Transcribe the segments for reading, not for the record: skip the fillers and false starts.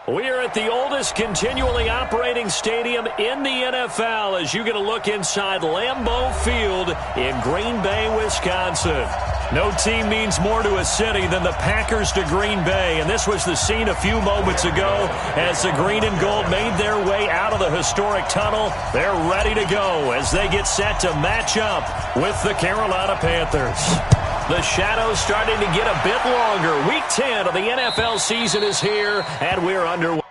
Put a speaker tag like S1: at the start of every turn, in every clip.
S1: We're at the oldest continually operating stadium in the NFL as you get a look inside Lambeau Field in Green Bay, Wisconsin. No team means more to a city than the Packers to Green Bay, and this was the scene a few moments ago as the green and gold made their way out of the historic tunnel. They're ready to go as they get set to match up with the Carolina Panthers. The shadow's starting to get a bit longer. Week 10 of the NFL season is here, and we're underway.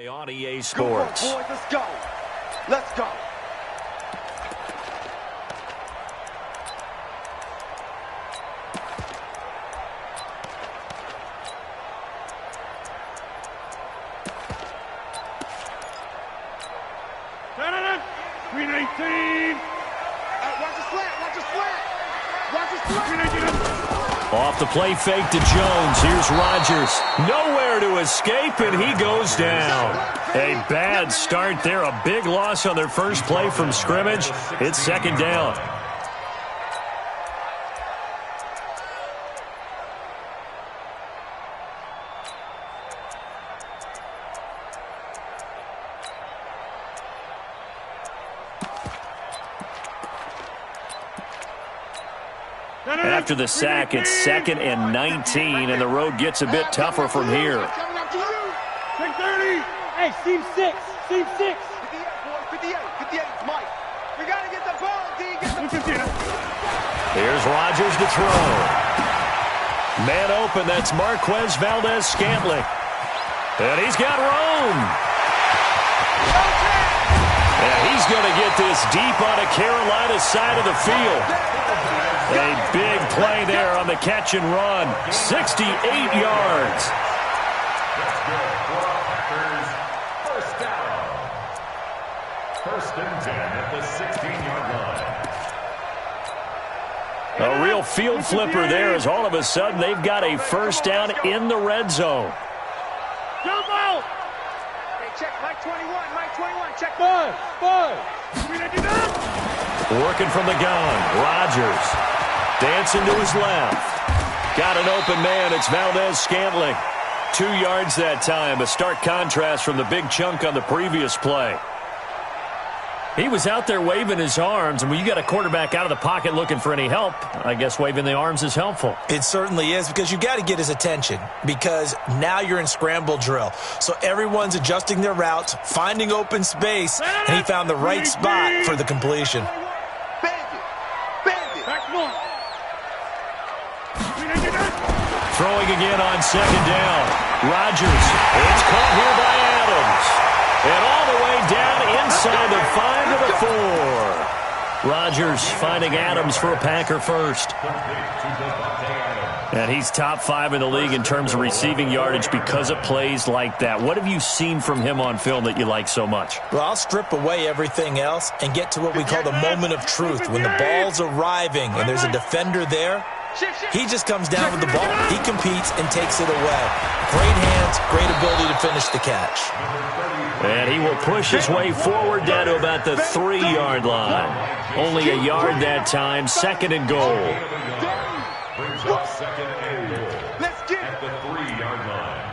S1: On EA Sports.
S2: Go, boys, let's go. Let's go.
S3: Green 18.
S2: Watch the slant. Watch the slant. Watch the slant.
S1: Off the play fake to Jones. Here's Rodgers. Nowhere to escape, and he goes down. A bad start there. A big loss on their first play from scrimmage. It's second down. After the sack, it's 2nd and 19, and the road gets a bit tougher from here.
S3: Take 30. Hey, seam 6. Seam 6.
S2: 58, Mike. We got to get the ball, D. Get the ball.
S1: Here's Rodgers to throw. Man open, that's Marquez Valdez-Scantling. And he's got room. And he's going to get this deep on a Carolina side of the field. A big play there on the catch and run. 68 yards.
S4: First down. 1st and 10 at the 16-yard line.
S1: A real field flipper there as all of a sudden they've got a first down in the red zone.
S3: Jump out.
S2: Hey, check Mike 21. Mike 21. Check
S3: 5.
S1: Working from the gun. Rodgers. Dancing to his left. Got an open man. It's Valdez-Scantling. 2 yards that time. A stark contrast from the big chunk on the previous play. He was out there waving his arms, and when you got a quarterback out of the pocket looking for any help, I guess waving the arms is helpful.
S5: It certainly is, because you got to get his attention, because now you're in scramble drill. So everyone's adjusting their routes, finding open space, and he found the right spot for the completion.
S1: Throwing again on second down. Rodgers. It's caught here by Adams. And all the way down inside the 5 to the 4. Rodgers finding Adams for a Packer first. And he's top 5 in the league in terms of receiving yardage because of plays like that. What have you seen from him on film that you like so much?
S5: Well, I'll strip away everything else and get to what we call the moment of truth. When the ball's arriving and there's a defender there, he just comes down with the ball. He competes and takes it away. Great hands, great ability to finish the catch.
S1: And he will push his way forward down to about the 3-yard line. Only a yard that time, 2nd and goal.
S4: Brings up 2nd and goal. Let's get it. 23-yard line.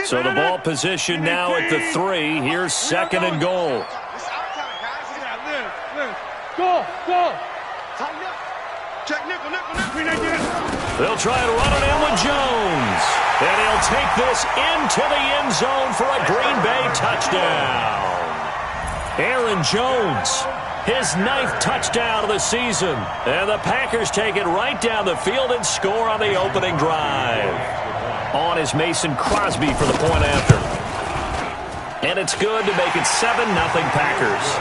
S1: So the ball position now at the 3. Here's 2nd and goal.
S2: It's our time, guys.
S3: Go, go.
S2: Tighten up. Check nickel, nickel, nickel.
S1: They'll try to run it in with Jones. And he'll take this into the end zone for a Green Bay touchdown. Aaron Jones, his 9th touchdown of the season. And the Packers take it right down the field and score on the opening drive. On is Mason Crosby for the point after. And it's good to make it 7-0 Packers.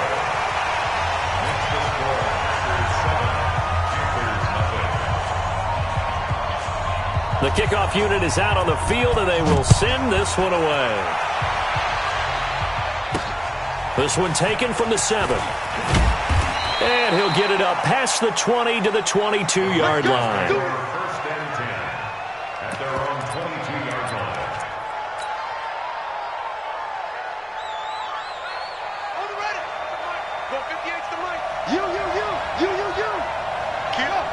S1: The kickoff unit is out on the field, and they will send this one away. This one taken from the 7. And he'll get it up past the 20 to the 22-yard line.
S4: First and 10 at their own 22-yard line.
S2: On the ready. Go 58 to the right. You. Kill.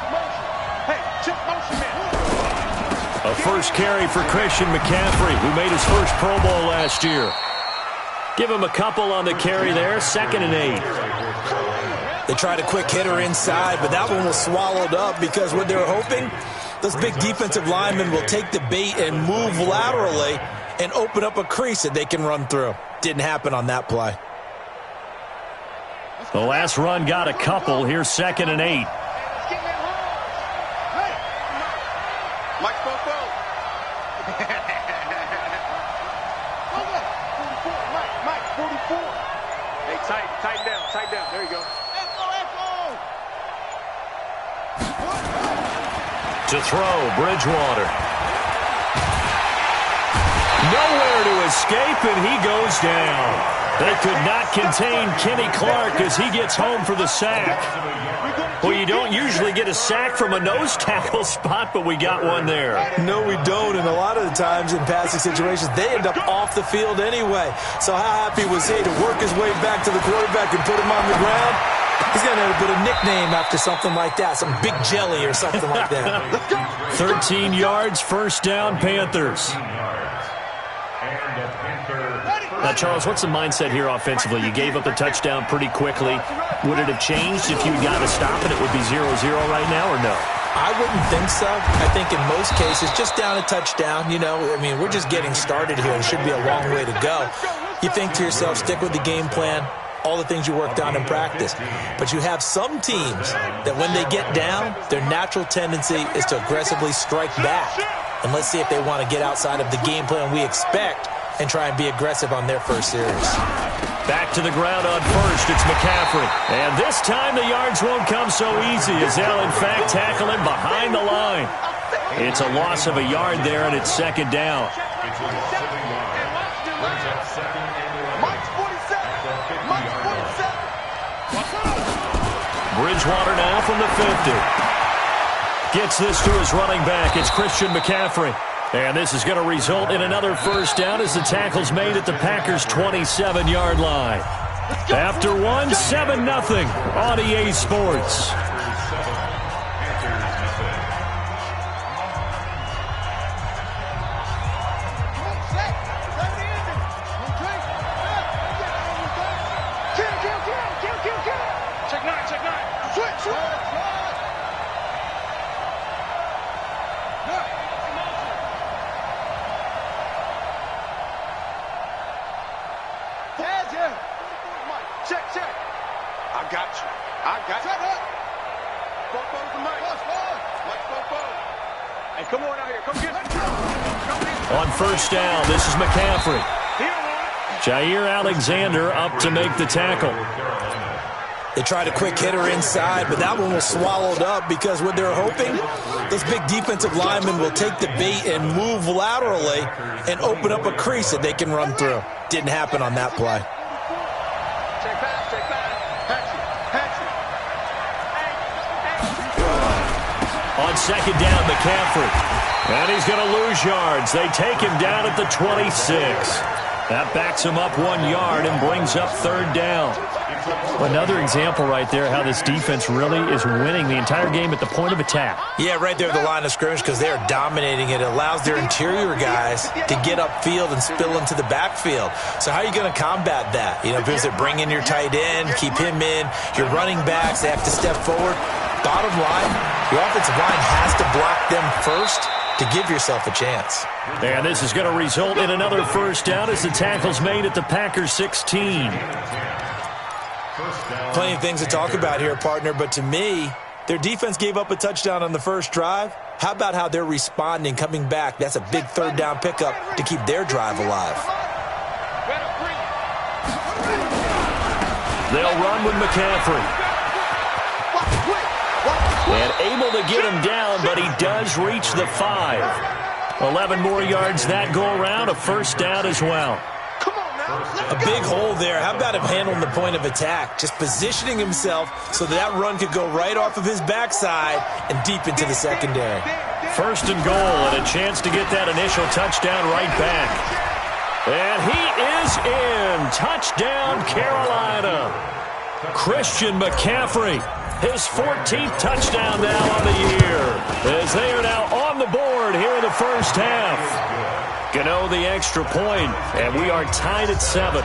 S2: Motion. Hey, check motion, man.
S1: A first carry for Christian McCaffrey, who made his first Pro Bowl last year. Give him a couple on the carry there, 2nd and 8.
S5: They tried a quick hitter inside, but that one was swallowed up because what they were hoping, those big defensive linemen will take the bait and move laterally and open up a crease that they can run through. Didn't happen on that play.
S1: The last run got a couple. Here's 2nd and 8.
S2: Mike Fofo. Mike, 44. Hey, tighten down. There you go. Echo.
S1: To throw, Bridgewater. Nowhere to escape, and he goes down. They could not contain Kenny Clark as he gets home for the sack. Well, you don't usually get a sack from a nose tackle spot, but we got one there.
S5: No, we don't, and a lot of the times in passing situations, they end up off the field anyway. So how happy was he to work his way back to the quarterback and put him on the ground? He's going to have to put a nickname after something like that, some Big Jelly or something like that.
S1: 13 yards, first down, Panthers. Now, Charles, what's the mindset here offensively? You gave up the touchdown pretty quickly. Would it have changed if you had gotten a stop and it would be 0-0 right now, or no?
S5: I wouldn't think so. I think in most cases, just down a touchdown, we're just getting started here. It should be a long way to go. You think to yourself, stick with the game plan, all the things you worked on in practice. But you have some teams that when they get down, their natural tendency is to aggressively strike back. And let's see if they want to get outside of the game plan we expect and try and be aggressive on their first series.
S1: Back to the ground on first, it's McCaffrey. And this time the yards won't come so easy as they'll in fact tackle him behind the line. It's a loss of a yard there, and it's 2nd down. Bridgewater now from the 50. Gets this to his running back. It's Christian McCaffrey. And this is going to result in another first down as the tackle's made at the Packers' 27-yard line. After one, 7-0 on EA Sports.
S2: Check nine. Switch. Check. I got you. Shut up. Fofo for Mike. Mike Fofo. Hey, come on out here. Come get it.
S1: On first down, this is McCaffrey. Jair Alexander up to make the tackle.
S5: They tried a quick hitter inside, but that one was swallowed up because what they're hoping, those big defensive linemen will take the bait and move laterally and open up a crease that they can run through. Didn't happen on that play.
S2: Check back.
S1: On second down, McCaffrey. And he's going to lose yards. They take him down at the 26. That backs him up 1 yard and brings up third down.
S6: Another example right there how this defense really is winning the entire game at the point of attack.
S5: Yeah, right there at the line of scrimmage because they are dominating it. It allows their interior guys to get upfield and spill into the backfield. So how are you going to combat that? You know, because they bring in your tight end, keep him in. Your running backs, they have to step forward. Bottom line, your offensive line has to block them first to give yourself a chance.
S1: And this is going to result in another first down as the tackle's made at the Packers 16.
S5: Plenty of things to talk about here, partner, but to me, their defense gave up a touchdown on the first drive. How about how they're responding, coming back? That's a big third down pickup to keep their drive alive.
S1: They'll run with McCaffrey. And able to get him down, but he does reach the 5. 11 more yards that go around, a first down as well.
S5: A big hole there. How about him handling the point of attack? Just positioning himself so that run could go right off of his backside and deep into the secondary.
S1: First and goal and a chance to get that initial touchdown right back. And he is in. Touchdown, Carolina. Christian McCaffrey, his 14th touchdown now on the year, as they are now on the board here in the first half. Gano the extra point, and we are tied at 7.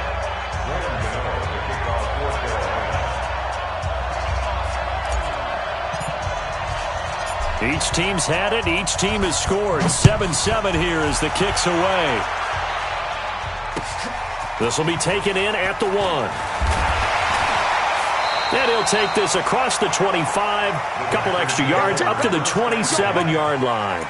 S1: Each team's had it. Each team has scored. 7-7 here as the kick's away. This will be taken in at the 1. And he'll take this across the 25, a couple extra yards up to the 27-yard line.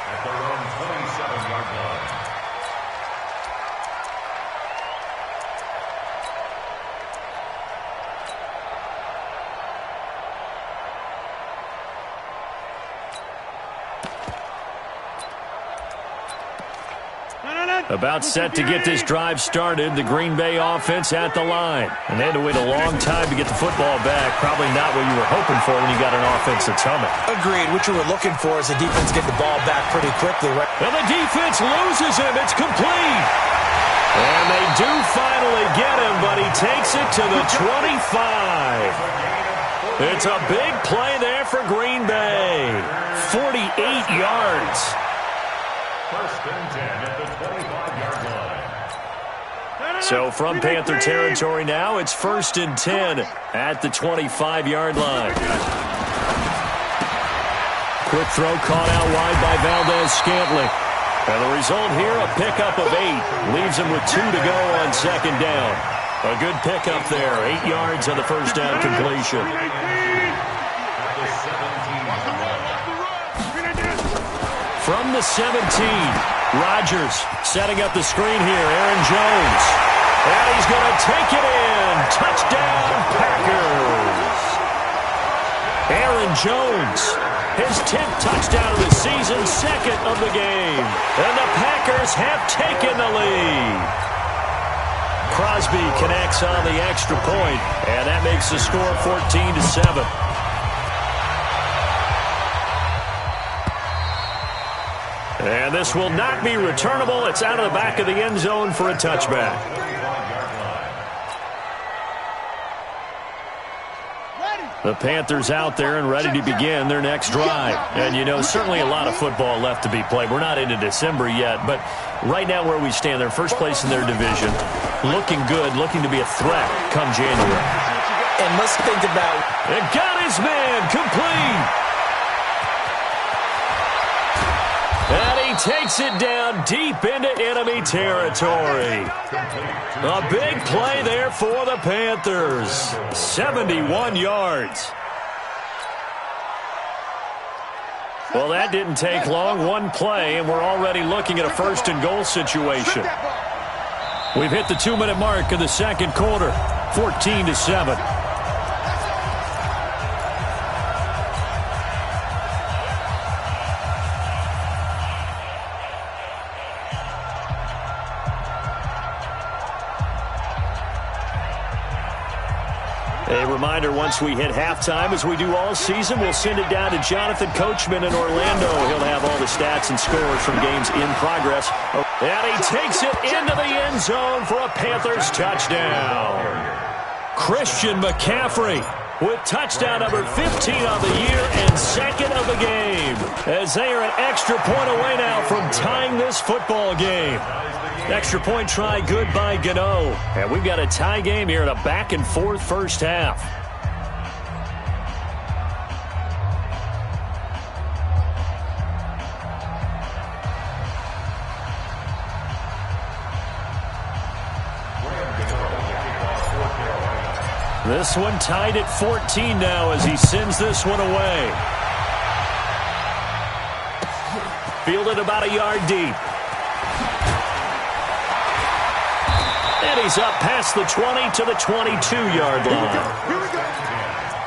S1: About set to get this drive started. The Green Bay offense at the line. And they had to wait a long time to get the football back. Probably not what you were hoping for when you got an offense that's humming.
S5: Agreed. What you were looking for is the defense get the ball back pretty quickly. Right?
S1: And the defense loses him. It's complete. And they do finally get him, but he takes it to the 25. It's a big play there for Green Bay. 48 yards.
S4: First and 10 at the 25-yard line.
S1: So from Panther territory now, it's first and 10 at the 25-yard line. Quick throw caught out wide by Valdez-Scantling. And the result here, a pickup of 8. Leaves him with 2 to go on second down. A good pickup there. 8 yards on the first down completion. From the 17, Rodgers setting up the screen here. Aaron Jones. And he's going to take it in. Touchdown, Packers. Aaron Jones, his 10th touchdown of the season, 2nd of the game. And the Packers have taken the lead. Crosby connects on the extra point, and that makes the score 14-7. And this will not be returnable. It's out of the back of the end zone for a touchback. The Panthers out there and ready to begin their next drive. And, you know, certainly a lot of football left to be played. We're not into December yet, but right now where we stand, they're first place in their division. Looking good, looking to be a threat come January.
S5: And let's think about...
S1: It got his man complete. And he takes it down deep into enemy territory. A big play there for the Panthers. 71 yards. Well, that didn't take long. One play, and we're already looking at a first and goal situation. We've hit the 2-minute mark of the second quarter. 14-7. A reminder, once we hit halftime, as we do all season, we'll send it down to Jonathan Coachman in Orlando. He'll have all the stats and scores from games in progress. And he takes it into the end zone for a Panthers touchdown. Christian McCaffrey with touchdown number 15 on the year and second of the game, as they are an extra point away now from tying this football game. Extra point try good by Gano. And we've got a tie game here in a back-and-forth first half. This one tied at 14 now as he sends this one away. Fielded about a yard deep. And he's up past the 20 to the 22-yard line.
S2: Here we go.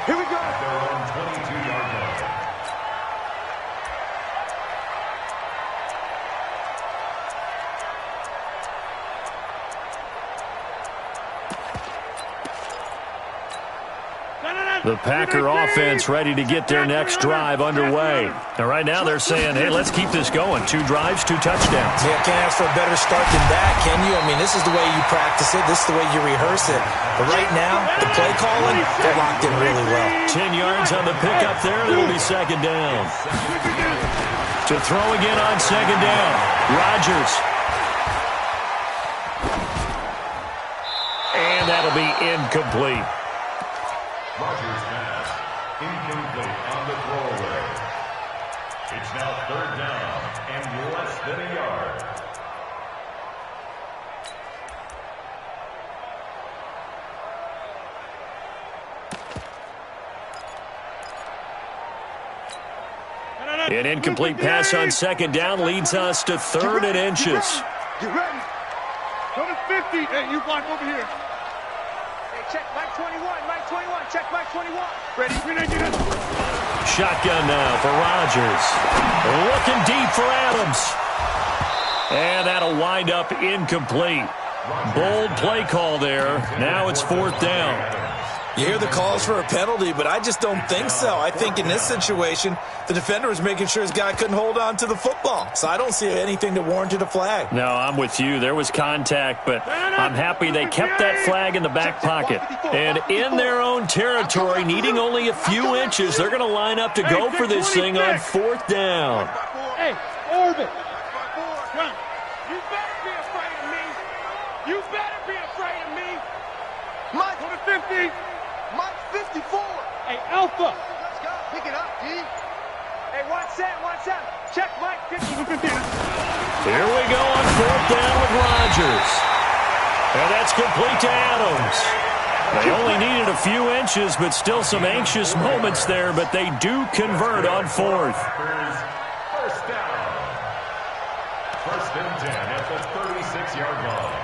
S2: Here we go.
S4: At their own 22-yard line.
S1: The Packer offense ready to get their next drive underway. And right now they're saying, hey, let's keep this going. 2 drives, 2 touchdowns.
S5: Yeah, can't ask for a better start than that, can you? I mean, this is the way you practice it. This is the way you rehearse it. But right now, the play calling, they're locked in really well.
S1: 10 yards on the pickup there. It'll be second down. To throw again on second down. Rodgers. And that'll be incomplete.
S4: Rodgers pass incomplete on the throwaway. It's now third down and less than a yard.
S1: An incomplete pass on second down leads us to third and inches.
S2: You ready?
S3: Go to 50. Hey, you block over here.
S2: Check Mike 21, Mike 21, check Mike 21. Ready?
S1: Shotgun now for Rodgers. Looking deep for Adams. And that'll wind up incomplete. Bold play call there. Now it's fourth down.
S5: You hear the calls for a penalty, but I just don't think so. I think in this situation, the defender was making sure his guy couldn't hold on to the football. So I don't see anything that warranted a flag.
S1: No, I'm with you. There was contact, but I'm happy they kept that flag in the back pocket. And in their own territory, needing only a few inches, they're going to line up to go for this thing on fourth down.
S3: Hey, orbit.
S2: You better be afraid of me. You better be afraid of me. Mike,
S3: Go to 50.
S2: Mike 54.
S3: Hey, Alpha.
S2: Let's go. Pick it up, D. Hey, 1-7. Check Mike 50.
S1: Here we go on fourth down with Rodgers. And that's complete to Adams. They only needed a few inches, but still some anxious moments there, but they do convert on fourth.
S4: First down. First and 10 at the 36-yard line.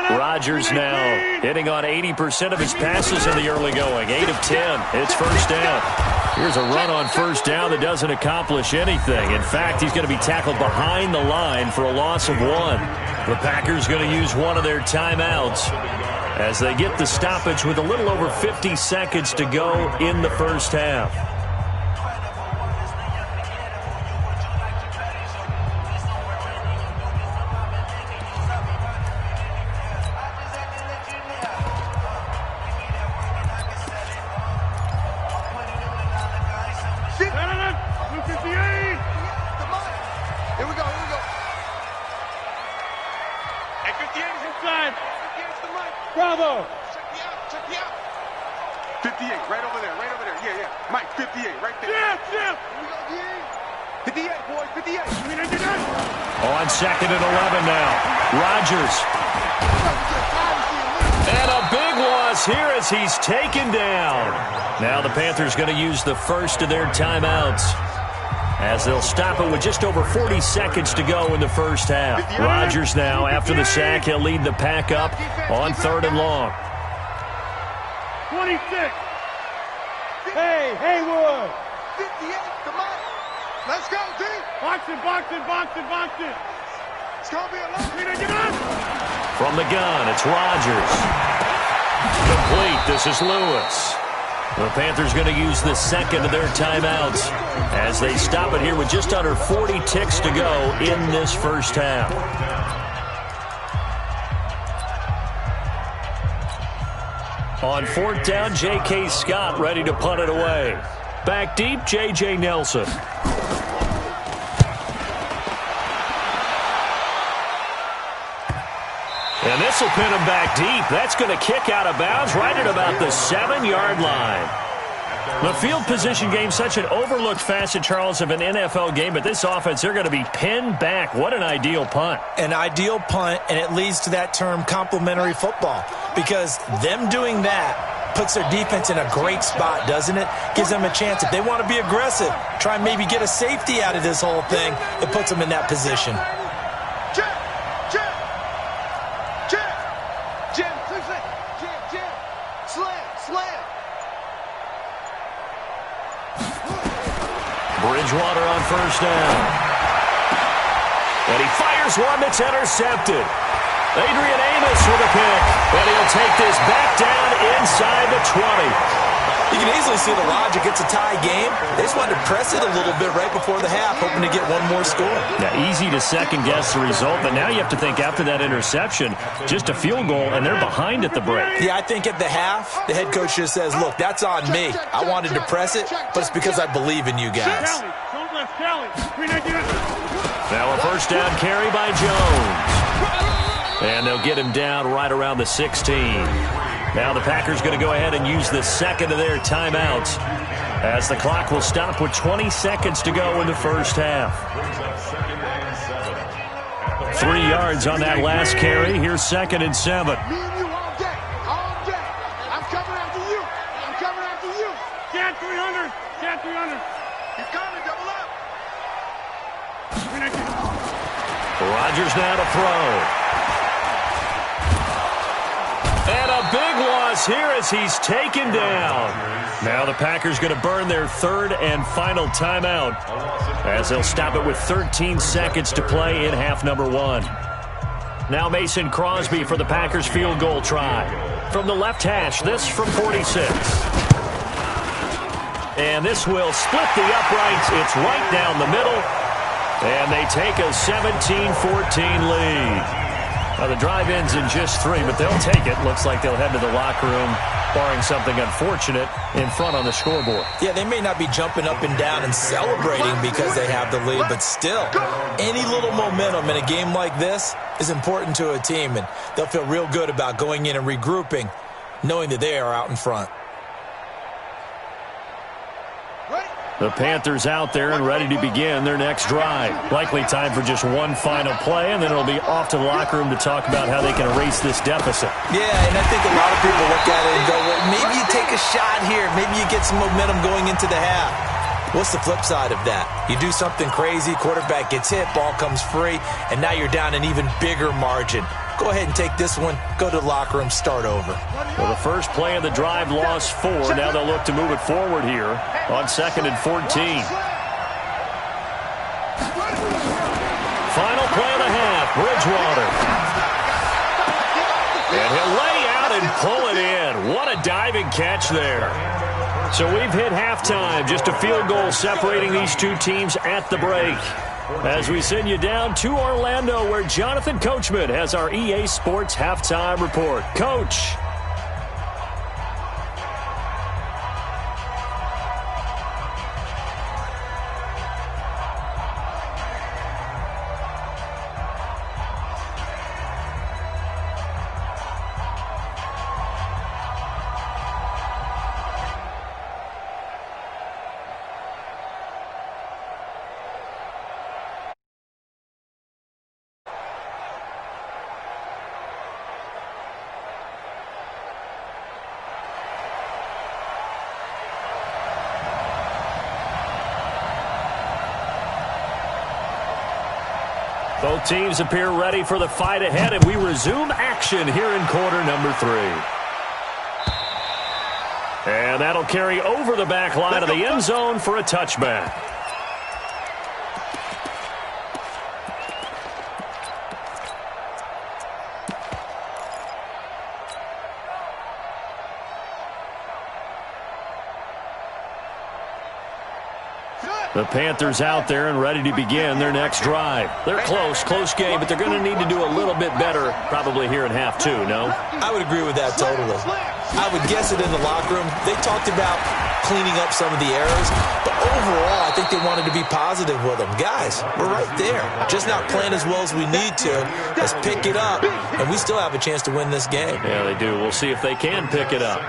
S1: Rodgers now hitting on 80% of his passes in the early going. 8 of 10. It's first down. Here's a run on first down that doesn't accomplish anything. In fact, he's going to be tackled behind the line for a loss of 1. The Packers going to use one of their timeouts as they get the stoppage with a little over 50 seconds to go in the first half.
S3: Bravo.
S2: Check me out. 58, right over there. Yeah. Mike, 58, right there.
S3: Jim.
S2: Here we go, 58, boys, 58.
S1: On second and 11 now. Rodgers. And a big loss here as he's taken down. Now the Panthers going to use the first of their timeouts, as they'll stop it with just over 40 seconds to go in the first half. Rodgers now, after the sack, he'll lead the pack up on third and long.
S3: 26. Hey, Haywood.
S2: 58, come on. Let's go, D.
S3: Box it.
S2: It's going to be a long.
S1: From the gun, it's Rodgers. Complete. This is Lewis. The Panthers going to use the second of their timeouts as they stop it here with just under 40 ticks to go in this first half. On fourth down, J.K. Scott ready to punt it away. Back deep, J.J. Nelson. And this will pin him back deep. That's going to kick out of bounds right at about the 7-yard line. The field position game, such an overlooked facet, Charles, of an NFL game, but this offense, they're going to be pinned back. What an ideal punt.
S5: An ideal punt, and it leads to that term complementary football, because them doing that puts their defense in a great spot, doesn't it? Gives them a chance. If they want to be aggressive, try and maybe get a safety out of this whole thing, it puts them in that position.
S1: Bridgewater on first down. And he fires one that's intercepted. Adrian Amos with a pick. And he'll take this back down inside the 20.
S5: You can easily see the logic. It's a tie game. They just wanted to press it a little bit right before the half, hoping to get one more score.
S6: Yeah, easy to second-guess the result, but now you have to think after that interception, just a field goal, and they're behind at the break.
S5: Yeah, I think at the half, the head coach just says, look, that's on me. I wanted to press it, but it's because I believe in you guys.
S1: Now a first down carry by Jones. And they'll get him down right around the 16. Now the Packers going to go ahead and use the second of their timeouts as the clock will stop with 20 seconds to go in the first half. 3 yards on that last carry. Here's 2nd and 7.
S2: Me and you all day. All day. I'm coming after you. I'm coming after you.
S3: Chad 300. Chad 300.
S2: He's coming. Double up.
S1: Rodgers now to throw. And a big loss here as he's taken down. Now the Packers going to burn their third and final timeout as they'll stop it with 13 seconds to play in half number 1. Now Mason Crosby for the Packers field goal try. From the left hash, this from 46. And this will split the uprights. It's right down the middle. And they take a 17-14 lead. Now, the drive ends in just 3, but they'll take it. Looks like they'll head to the locker room, barring something unfortunate, in front on the scoreboard.
S5: Yeah, they may not be jumping up and down and celebrating because they have the lead, but still, any little momentum in a game like this is important to a team, and they'll feel real good about going in and regrouping, knowing that they are out in front.
S1: The Panthers out there and ready to begin their next drive. Likely time for just one final play, and then it'll be off to the locker room to talk about how they can erase this deficit.
S5: Yeah, and I think a lot of people look at it and go, well, maybe you take a shot here. Maybe you get some momentum going into the half. What's the flip side of that? You do something crazy, quarterback gets hit, ball comes free, and now you're down an even bigger margin. Go ahead and take this one, go to the locker room, start over.
S1: Well, the first play of the drive lost 4. Now they'll look to move it forward here on 2nd and 14. Final play of the half, Bridgewater. And he'll lay out and pull it in. What a diving catch there. So we've hit halftime, just a field goal separating these two teams at the break. As we send you down to Orlando, where Jonathan Coachman has our EA Sports Halftime Report. Coach. Both teams appear ready for the fight ahead, and we resume action here in quarter number 3. And that'll carry over the back line of the end zone for a touchback. The Panthers out there and ready to begin their next drive. They're close game, but they're going to need to do a little bit better probably here in half two, no?
S5: I would agree with that totally. I would guess it in the locker room. They talked about cleaning up some of the errors, but overall, I think they wanted to be positive with them. Guys, we're right there. Just not playing as well as we need to. Let's pick it up, and we still have a chance to win this game.
S1: Yeah, they do. We'll see if they can pick it up.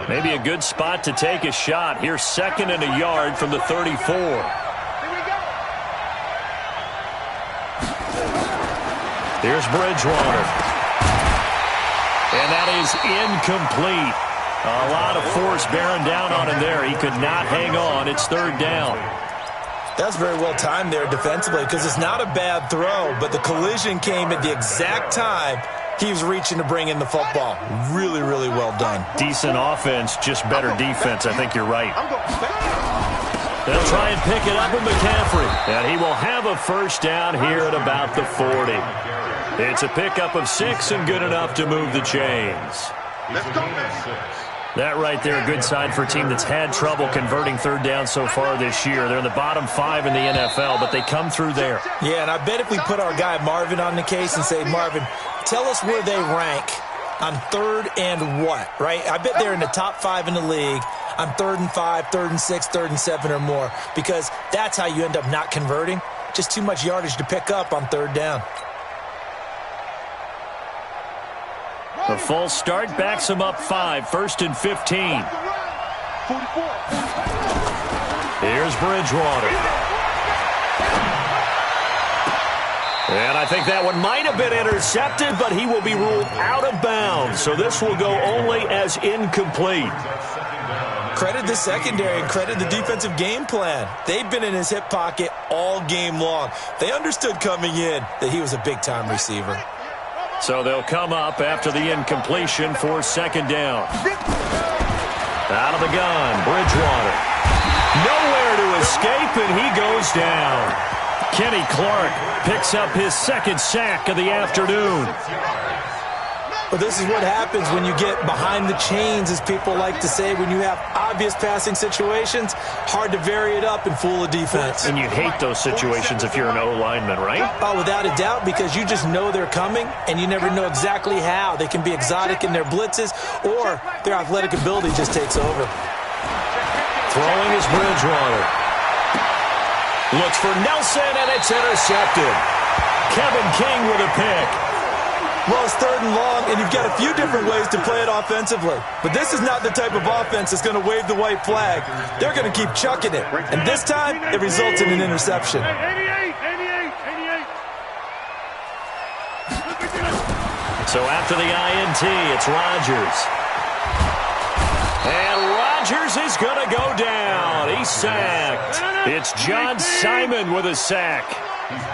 S1: Maybe a good spot to take a shot. Here's 2nd and a yard from the 34. Here's Bridgewater. And that is incomplete. A lot of force bearing down on him there. He could not hang on. It's 3rd down.
S5: That's very well timed there defensively because it's not a bad throw, but the collision came at the exact time he was reaching to bring in the football. Really, really well done.
S1: Decent offense, just better defense. I think you're right. They'll try and pick it up with McCaffrey. And he will have a 1st down here at about the 40. It's a pickup of 6 and good enough to move the chains.
S2: Let's go,
S1: That right there, a good sign for a team that's had trouble converting 3rd down so far this year. They're in the bottom 5 in the NFL, but they come through there.
S5: Yeah, and I bet if we put our guy Marvin on the case and say, Marvin, tell us where they rank on 3rd and what, right? I bet they're in the top 5 in the league on 3rd and 5, 3rd and 6, 3rd and 7 or more, because that's how you end up not converting. Just too much yardage to pick up on 3rd down.
S1: The false start backs him up 5, 1st and 15. Here's Bridgewater. And I think that one might have been intercepted, but he will be ruled out of bounds. So this will go only as incomplete.
S5: Credit the secondary and credit the defensive game plan. They've been in his hip pocket all game long. They understood coming in that he was a big-time receiver.
S1: So they'll come up after the incompletion for 2nd down. Out of the gun, Bridgewater. Nowhere to escape, and he goes down. Kenny Clark picks up his 2nd sack of the afternoon.
S5: But this is what happens when you get behind the chains, as people like to say, when you have obvious passing situations. Hard to vary it up and fool a defense.
S1: And you hate those situations if you're an O-lineman, right?
S5: Oh, without a doubt, because you just know they're coming, and you never know exactly how. They can be exotic in their blitzes, or their athletic ability just takes over.
S1: Throwing is Bridgewater. Looks for Nelson, and it's intercepted. Kevin King with a pick.
S5: Well, it's 3rd and long, and you've got a few different ways to play it offensively. But this is not the type of offense that's going to wave the white flag. They're going to keep chucking it. And this time, it results in an interception.
S3: 88.
S1: So after the INT, it's Rodgers. And Rodgers is going to go down. He's sacked. It's John Simon with a sack.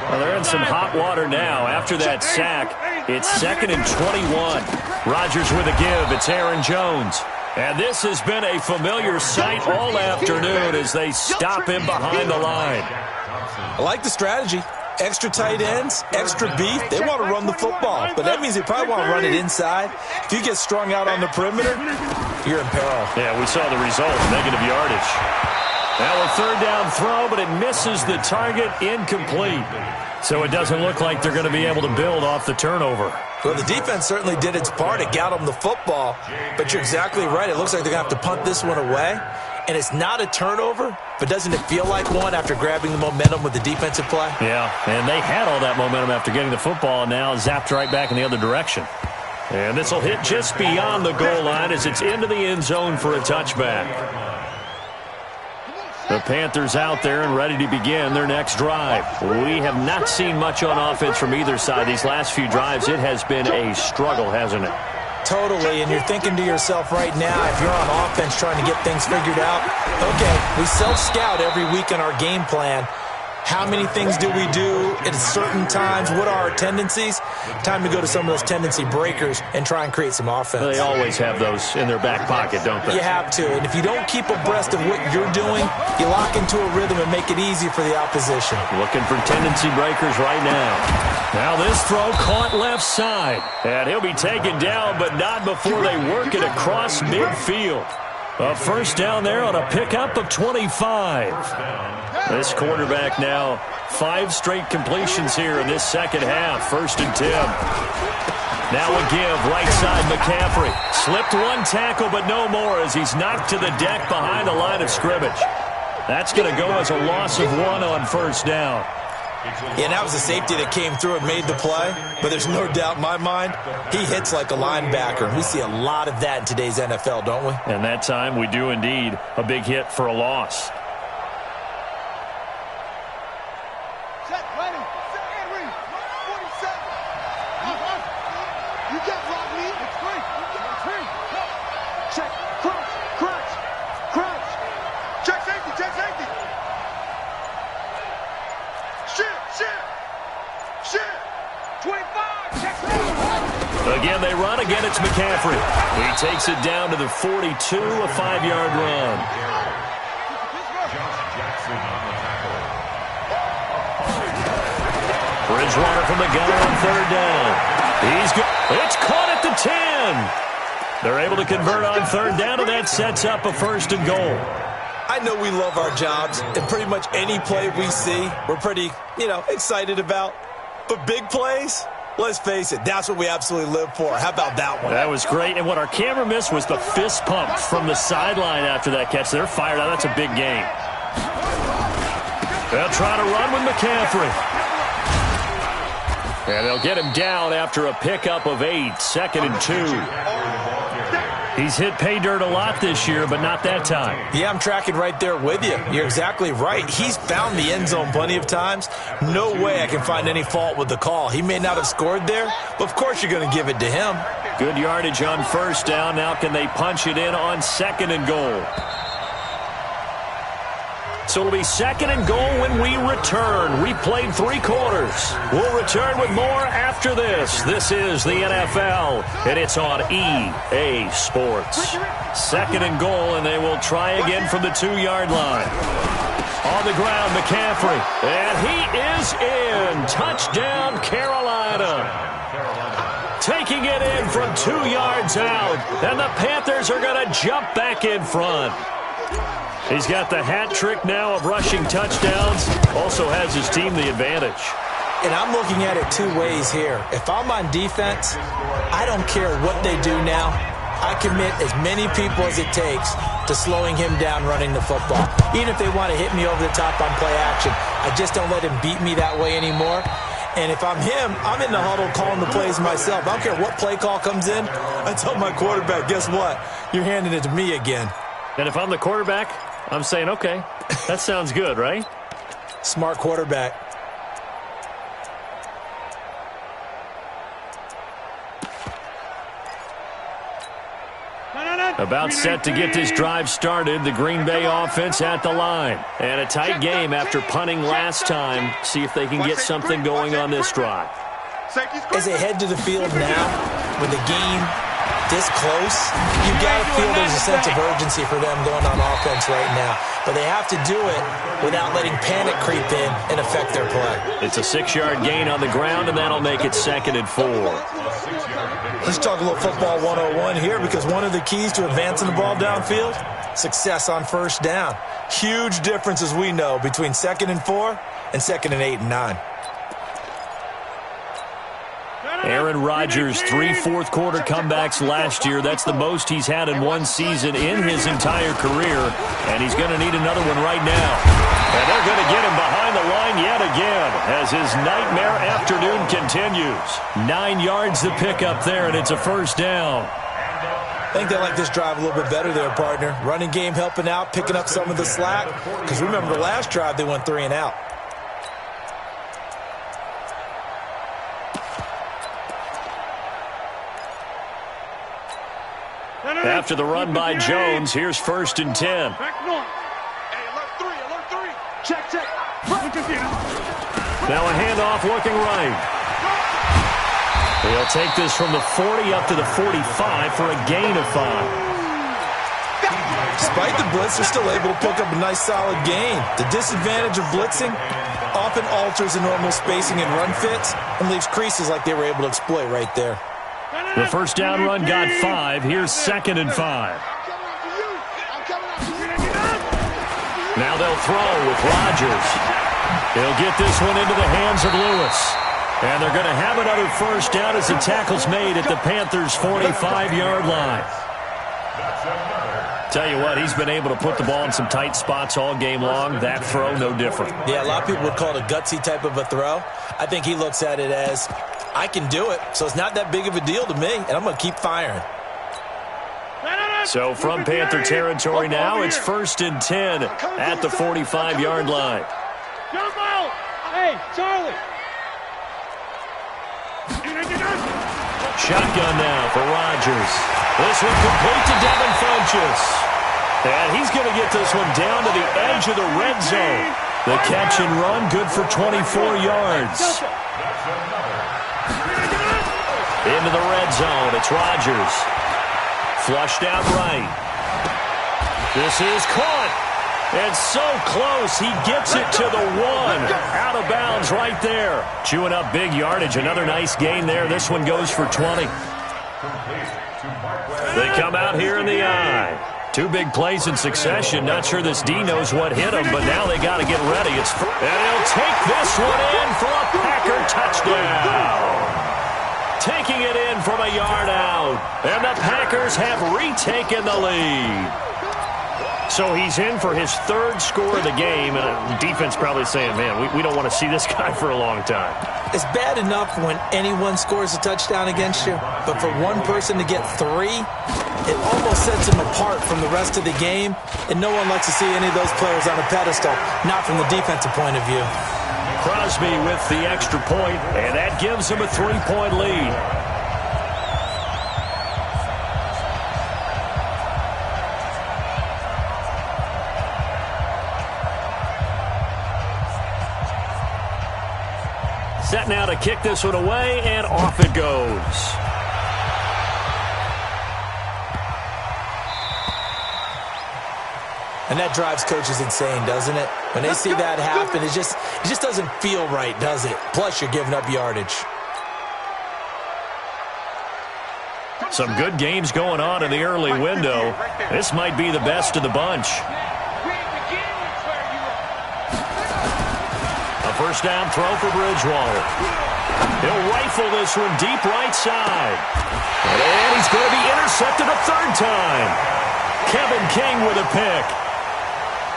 S1: Well, they're in some hot water now. After that sack, it's 2nd and 21. Rodgers with a give. It's Aaron Jones. And this has been a familiar sight all afternoon as they stop him behind the line.
S5: I like the strategy. Extra tight ends, extra beef. They want to run the football, but that means they probably want to run it inside. If you get strung out on the perimeter, you're in peril.
S1: Yeah, we saw the result, negative yardage. Now a 3rd down throw, but it misses the target, incomplete. So it doesn't look like they're going to be able to build off the turnover.
S5: Well, the defense certainly did its part. It got them the football, but you're exactly right. It looks like they're going to have to punt this one away. And it's not a turnover, but doesn't it feel like one after grabbing the momentum with the defensive play?
S1: Yeah, and they had all that momentum after getting the football, and now zapped right back in the other direction. And this will hit just beyond the goal line as it's into the end zone for a touchback. The Panthers out there and ready to begin their next drive. We have not seen much on offense from either side. These last few drives, it has been a struggle, hasn't it?
S5: Totally, and you're thinking to yourself right now, if you're on offense trying to get things figured out, okay, we self-scout every week in our game plan. How many things do we do at certain times? What are our tendencies? Time to go to some of those tendency breakers and try and create some offense.
S1: They always have those in their back pocket, don't they?
S5: You have to, and if you don't keep abreast of what you're doing, you lock into a rhythm and make it easy for the opposition.
S1: Looking for tendency breakers right now. Now this throw caught left side. And he'll be taken down, but not before they work it across midfield. A first down there on a pickup of 25. This quarterback now 5 straight completions here in this second half. 1st and 10. Now a give, right side McCaffrey. Slipped one tackle, but no more as he's knocked to the deck behind the line of scrimmage. That's going to go as a loss of 1 on first down.
S5: Yeah, and that was a safety that came through and made the play, but there's no doubt in my mind, he hits like a linebacker. We see a lot of that in today's NFL, don't we?
S1: And that time we do indeed. A big hit for a loss. Again, they run. Again, it's McCaffrey. He takes it down to the 42, a 5-yard run. Bridgewater from the gun on 3rd down. It's caught at the 10. They're able to convert on 3rd down, and that sets up a 1st and goal.
S5: I know we love our jobs, and pretty much any play we see, we're pretty, excited about. But big plays, let's face it, that's what we absolutely live for. How about that one?
S1: That was great, and what our camera missed was the fist pump from the sideline after that catch. They're fired out. That's a big game. They'll try to run with McCaffrey. And they'll get him down after a pickup of 8, 2nd and 2. He's hit pay dirt a lot this year, but not that time.
S5: Yeah, I'm tracking right there with you. You're exactly right. He's found the end zone plenty of times. No way I can find any fault with the call. He may not have scored there, but of course you're going to give it to him.
S1: Good yardage on 1st down. Now can they punch it in on 2nd and goal? So it'll be 2nd and goal when we return. We played 3 quarters. We'll return with more after this. This is the NFL, and it's on EA Sports. 2nd and goal, and they will try again from the 2-yard line. On the ground, McCaffrey, and he is in. Touchdown, Carolina. Taking it in from 2 yards out, and the Panthers are going to jump back in front. He's got the hat trick now of rushing touchdowns. Also has his team the advantage.
S5: And I'm looking at it 2 ways here. If I'm on defense, I don't care what they do now. I commit as many people as it takes to slowing him down running the football. Even if they want to hit me over the top on play action, I just don't let him beat me that way anymore. And if I'm him, I'm in the huddle calling the plays myself. I don't care what play call comes in. I tell my quarterback, guess what? You're handing it to me again.
S1: And if I'm the quarterback, I'm saying, okay, that sounds good, right?
S5: Smart quarterback.
S1: About set to get this drive started. The Green Bay offense at the line. And a tight game after punting last time. See if they can get something going on this drive.
S5: As they head to the field now, with the game this close, you've got to feel there's a sense of urgency for them going on offense right now. But they have to do it without letting panic creep in and affect their play.
S1: It's a 6-yard gain on the ground, and that'll make it 2nd and 4.
S5: Let's talk a little football 101 here, because one of the keys to advancing the ball downfield, success on 1st down. Huge difference, as we know, between 2nd and 4 and 2nd and 8 and 9.
S1: Aaron Rodgers, 3 fourth-quarter comebacks last year. That's the most he's had in one season in his entire career, and he's going to need another one right now. And they're going to get him behind the line yet again as his nightmare afternoon continues. 9 yards to pick up there, and it's a 1st down.
S5: I think they like this drive a little bit better there, partner. Running game helping out, picking up some of the slack, because remember the last drive they went 3 and out.
S1: After the run by Jones, here's 1st and 10.
S2: Hey, alert 3, alert 3. Check.
S1: Now a handoff looking right. They'll take this from the 40 up to the 45 for a gain of 5.
S5: Despite the blitz, they're still able to pick up a nice solid gain. The disadvantage of blitzing often alters the normal spacing and run fits and leaves creases like they were able to exploit right there.
S1: The 1st down run got 5. Here's 2nd and 5. Now they'll throw with Rodgers. He'll get this one into the hands of Lewis. And they're going to have another first down as the tackle's made at the Panthers' 45-yard line. Tell you what, he's been able to put the ball in some tight spots all game long. That throw, no different.
S5: Yeah, a lot of people would call it a gutsy type of a throw. I think he looks at it as, I can do it, so it's not that big of a deal to me, and I'm going to keep firing.
S1: So from Panther territory now, it's 1st and 10 at the 45-yard line.
S3: Jump out! Hey, Charlie!
S1: Shotgun now for Rodgers. This one complete to Devin Funchess. And he's going to get this one down to the edge of the red zone. The catch and run, good for 24 yards. Into the red zone, it's Rodgers. Flushed out right. This is caught. And so close, he gets it to the 1. Out of bounds right there. Chewing up big yardage. Another nice gain there. This one goes for 20. They come out here in the eye. 2 big plays in succession. Not sure this D knows what hit him, but now they got to get ready. And he'll take this one in for a Packer touchdown. Taking it in from a yard out. And the Packers have retaken the lead. So he's in for his 3rd score of the game, and the defense probably saying, man, we don't want to see this guy for a long time.
S5: It's bad enough when anyone scores a touchdown against you, but for one person to get 3, it almost sets him apart from the rest of the game, and no one likes to see any of those players on a pedestal, not from the defensive point of view.
S1: Crosby with the extra point, and that gives him a 3-point lead. Set now to kick this one away, and off it goes.
S5: And that drives coaches insane, doesn't it? When they see that happen, it just doesn't feel right, does it? Plus, you're giving up yardage.
S1: Some good games going on in the early window. This might be the best of the bunch. First down throw for Bridgewater. He'll rifle this one deep right side. And he's going to be intercepted a 3rd time. Kevin King with a pick.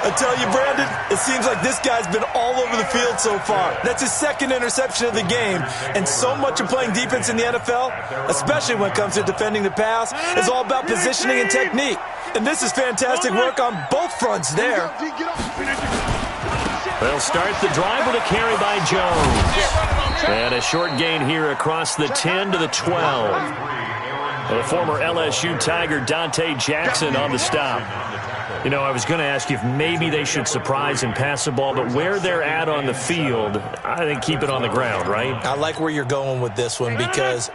S5: I tell you, Brandon, it seems like this guy's been all over the field so far. That's his 2nd interception of the game. And so much of playing defense in the NFL, especially when it comes to defending the pass, is all about positioning and technique. And this is fantastic work on both fronts there.
S1: They'll start the drive with a carry by Jones. And a short gain here across the 10 to the 12. The former LSU Tiger Dante Jackson on the stop. You know, I was going to ask you if maybe they should surprise and pass the ball, but where they're at on the field, I think keep it on the ground, right?
S5: I like where you're going with this one because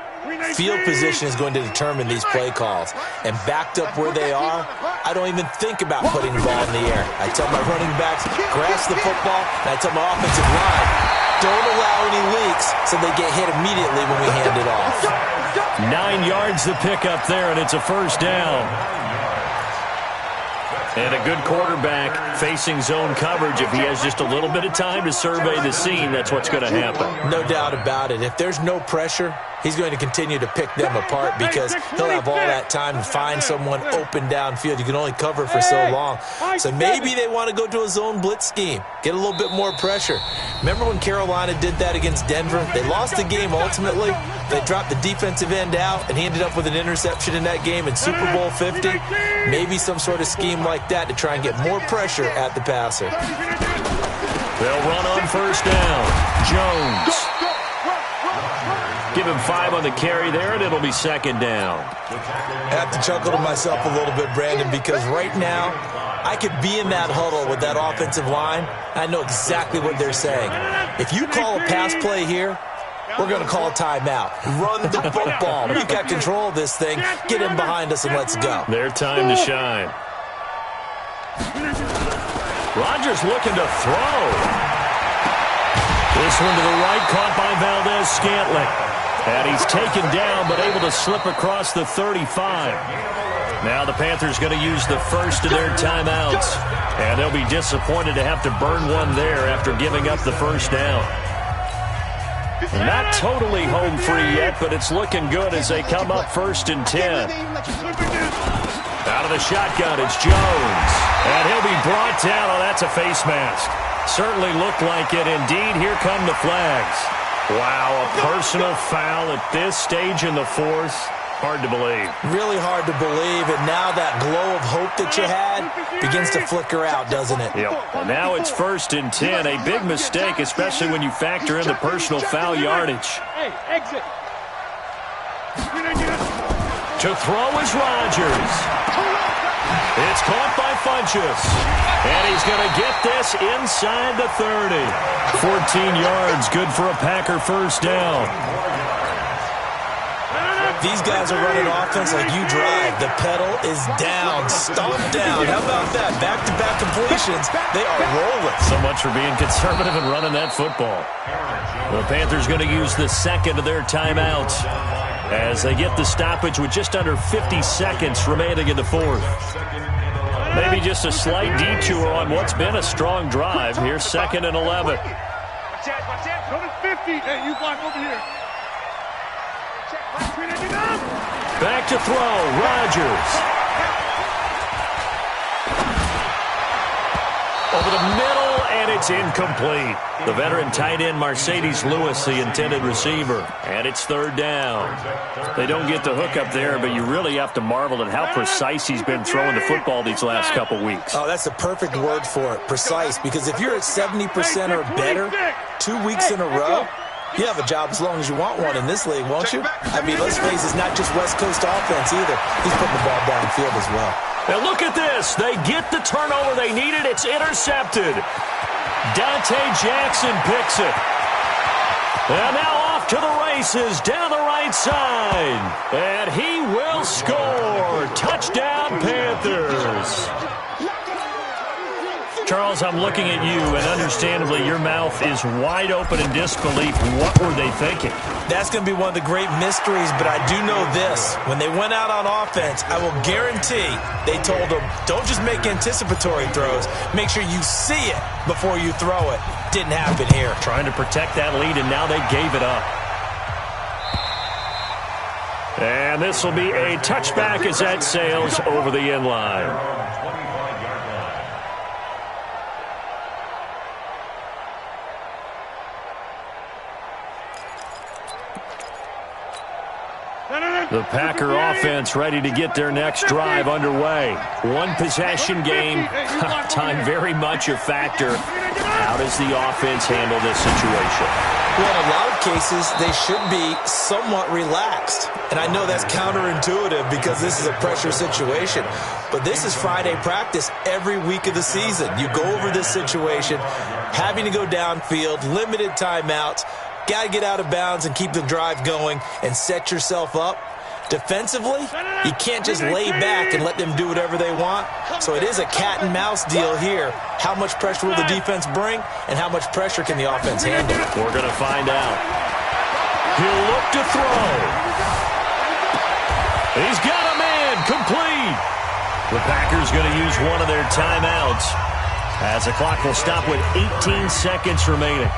S5: field position is going to determine these play calls. And backed up where they are, I don't even think about putting the ball in the air. I tell my running backs, grasp the football, and I tell my offensive line, don't allow any leaks so they get hit immediately when we hand it off.
S1: 9 yards to pick up there, and it's a first down. And a good quarterback facing zone coverage. If he has just a little bit of time to survey the scene, that's what's going to happen.
S5: No doubt about it. If there's no pressure, he's going to continue to pick them apart because he'll have all that time to find someone open downfield. You can only cover for so long. So maybe they want to go to a zone blitz scheme, get a little bit more pressure. Remember when Carolina did that against Denver? They lost the game ultimately. They dropped the defensive end out, and he ended up with an interception in that game in Super Bowl 50. Maybe some sort of scheme like that to try and get more pressure at the passer.
S1: They'll run on first down. Jones. Give him 5 on the carry there, and it'll be 2nd down.
S5: I have to chuckle to myself a little bit, Brandon, because right now I could be in that huddle with that offensive line. I know exactly what they're saying. If you call a pass play here, we're going to call a timeout. Run the football. You got control of this thing. Get in behind us and let's go.
S1: Their time to shine. Rodgers looking to throw. This one to the right, caught by Valdez-Scantling. And he's taken down, but able to slip across the 35. Now the Panthers going to use the first of their timeouts. And they'll be disappointed to have to burn one there after giving up the first down. Not totally home free yet, but it's looking good as they come up 1st and 10. Out of the shotgun, it's Jones. And he'll be brought down. Oh, that's a face mask. Certainly looked like it. Indeed, here come the flags. Wow, a personal foul at this stage in the fourth. Hard to believe. Really hard to believe, and now that glow of hope that you had begins to flicker out, doesn't it? Yep. And now it's 1st and 10. A big mistake, especially when you factor in the personal foul yardage.
S3: Hey, exit.
S1: To throw is Rodgers. It's caught by Funchess. And he's going to get this inside the 30. 14 yards, good for a Packer first down. These guys are running offense like you drive. The pedal is down, stomped down. How about that? Back-to-back completions. They are rolling. So much for being conservative and running that football. The Panthers going to use the second of their timeouts as they get the stoppage with just under 50 seconds remaining in the fourth. Maybe just a slight detour on what's been a strong drive. Here's 2nd and 11.
S3: Watch out. Go to 50. Hey, you block over here.
S1: Back to throw, Rodgers. Over the middle, and it's incomplete. The veteran tight end, Mercedes Lewis, the intended receiver. And it's 3rd down. They don't get the hook up there, but you really have to marvel at how precise he's been throwing the football these last couple weeks.
S5: Oh, that's the perfect word for it, precise. Because if you're at 70% or better 2 weeks in a row, you have a job as long as you want one in this league, won't you? I mean, let's face it, it's not just West Coast offense either. He's putting the ball downfield as well.
S1: Now look at this. They get the turnover they needed. It's intercepted. Dante Jackson picks it. And now off to the races down the right side. And he will score. Touchdown, Panthers. Charles, I'm looking at you, and understandably, your mouth is wide open in disbelief. What were they thinking?
S5: That's going to be one of the great mysteries, but I do know this. When they went out on offense, I will guarantee they told them, don't just make anticipatory throws. Make sure you see it before you throw it. Didn't happen here.
S1: Trying to protect that lead, and now they gave it up. And this will be a touchback as that sails over the end line. The Packer offense ready to get their next drive underway. One possession game. Time very much a factor. How does the offense handle this situation?
S5: Well, in a lot of cases, they should be somewhat relaxed. And I know that's counterintuitive because this is a pressure situation. But this is Friday practice every week of the season. You go over this situation, having to go downfield, limited timeouts, got to get out of bounds and keep the drive going and set yourself up. Defensively, you can't just lay back and let them do whatever they want. So it is a cat and mouse deal here. How much pressure will the defense bring, and how much pressure can the offense handle?
S1: We're going to find out. He'll look to throw. He's got a man, complete. The Packers going to use one of their timeouts as the clock will stop with 18 seconds remaining.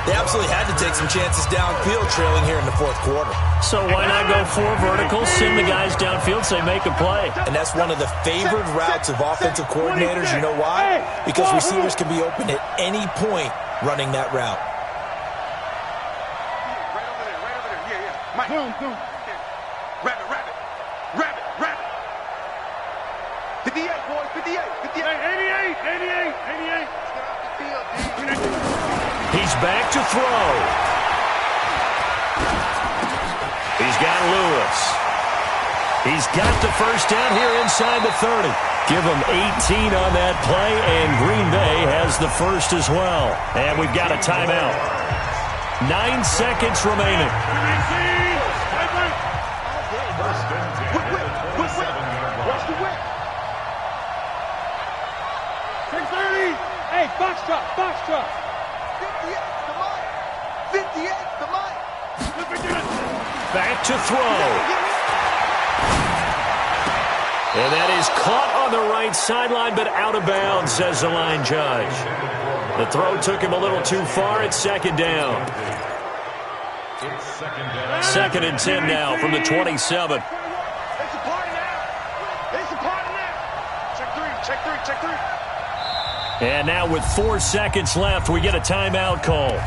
S5: They absolutely had to take some chances downfield trailing here in the fourth quarter.
S1: So why not go 4 verticals, send the guys downfield, say make a play?
S5: And that's one of the favored routes of offensive coordinators. You know why? Because receivers can be open at any point running that route.
S2: Right over there. Yeah. Mike. Boom. Rabbit. 58, boys, 58.
S3: Hey, 88.
S1: He's back to throw. He's got Lewis. He's got the first down here inside the 30. Give him 18 on that play, and Green Bay has the first as well. And we've got a timeout. 9 seconds remaining.
S2: Watch the whip.
S3: 630. Hey, box truck.
S2: 58, come on.
S1: Back to throw. And that is caught on the right sideline, but out of bounds, says the line judge. The throw took him a little too far. It's second down.
S4: It's second down.
S1: Second and 10 now from the 27.
S2: It's a party now. It's a party now. Check three.
S1: And now with 4 seconds left, we get a timeout call.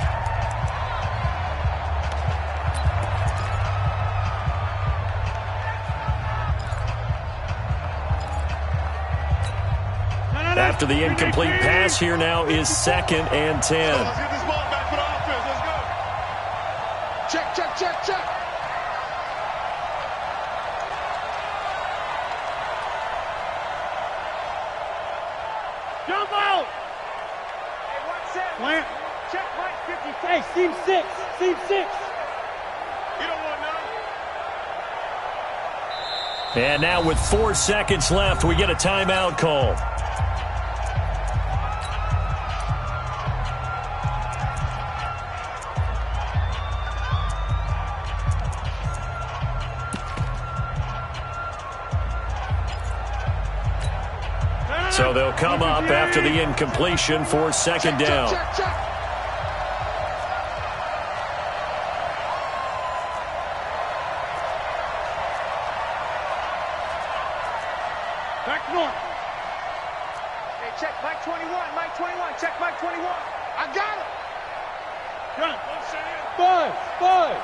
S1: After the incomplete pass, here now is second and 10.
S2: Let's get this ball back for the offense. Let's go. Check.
S3: Jump out.
S2: Hey, 1-7.
S3: Plant.
S2: Check Mike 50.
S3: Hey, seam 6. Seam 6.
S2: You don't want none.
S1: And now with 4 seconds left, we get a timeout call. So they'll come up after the incompletion for second down.
S2: Check.
S3: Back north.
S2: Hey, check Mike 21. Check Mike 21. I got him.
S3: Gun. Buzz.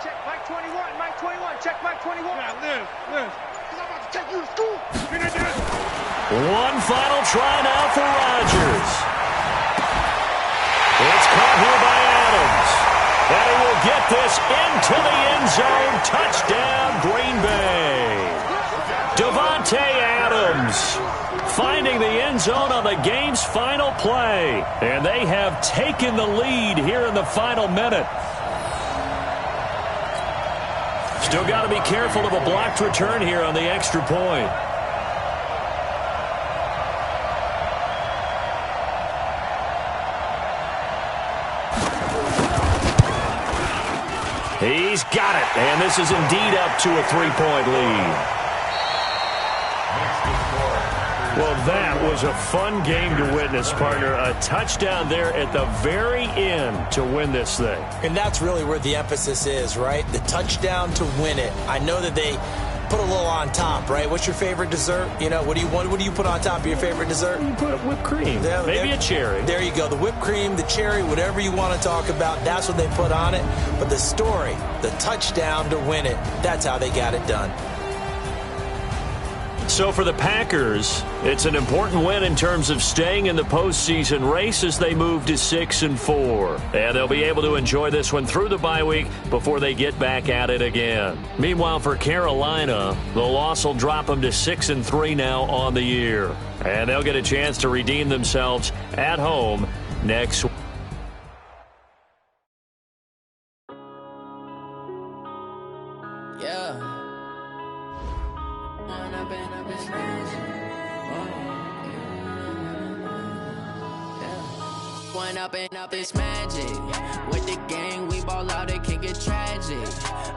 S2: Check Mike 21. Check Mike 21.
S3: Yeah, Liz.
S2: Because I'm about to take you to school.
S1: One final try now for Rodgers. It's caught here by Adams. And he will get this into the end zone. Touchdown, Green Bay. Davante Adams finding the end zone on the game's final play. And they have taken the lead here in the final minute. Still got to be careful of a blocked return here on the extra point. He's got it, and this is indeed up to a 3-point lead. Well, that was a fun game to witness, partner. A touchdown there at the very end to win this thing.
S5: And that's really where the emphasis is, right? The touchdown to win it. I know that they put a little on top, right? What's your favorite dessert? You know, what do you put on top of your favorite dessert?
S1: You put whipped cream, maybe a cherry.
S5: There you go. The whipped cream, the cherry, whatever you want to talk about, that's what they put on it. But the story, the touchdown to win it, that's how they got it done.
S1: So for the Packers, it's an important win in terms of staying in the postseason race as they move to 6-4. And they'll be able to enjoy this one through the bye week before they get back at it again. Meanwhile, for Carolina, the loss will drop them to 6-3 now on the year. And they'll get a chance to redeem themselves at home next week.
S7: Up this magic with the gang, we ball out, it can get tragic.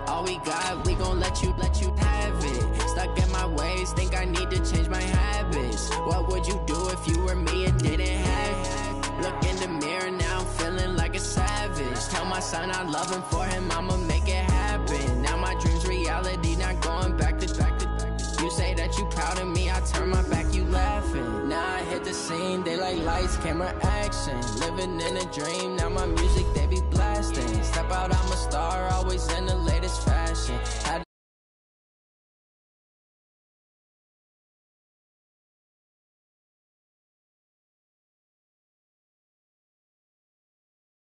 S7: All we got, we gon' let you have it. Stuck in my ways, think I need to change my habits. What would you do if you were me and didn't have it? Look in the mirror, now I'm feeling like a savage. Tell my son I love him, for him I'ma make it happen. Now my dream's reality, not going back to. You say that you proud of me, I turn my back, you laughing. Now I hit the scene, they like lights, camera, action. Living in a dream, now my music, they be blasting. Step out, I'm a star,